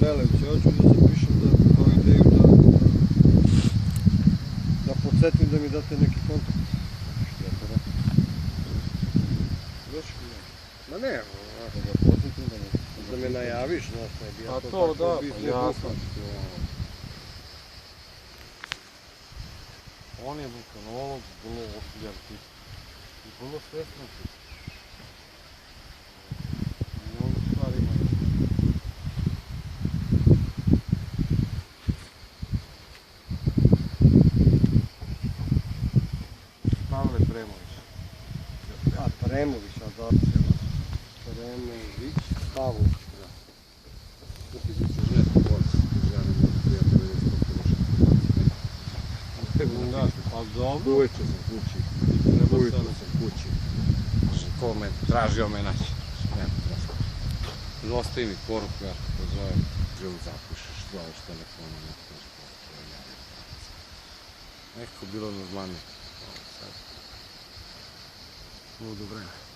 Prelevci, hoću da zapišem kao ideju da podsjetim da mi date neki kontakt. Što je to da? Još ne. Ma ne, da podsjetim da me najaviš, znaš, ne bi ja to tako da, bitno jasno. On je vulkanolog, vrlo ozbiljan tip i vrlo svestan tip. Mnogo stvari ima. Pavle Premović. A, Premović, a da se Premović, Pavlović. Napisat ću željeti borca, ja ne mogu prijatelj da je Da, pa dobro. Uveče sam kući, ujutro sam kući. Ko me tražio me naći. Nema troška. Ostavi mi poruku, ja te pozovem. Ili zapišeš, zoveš telefonom, nekako nekako bilo normalnije. Sad. Ludo vreme.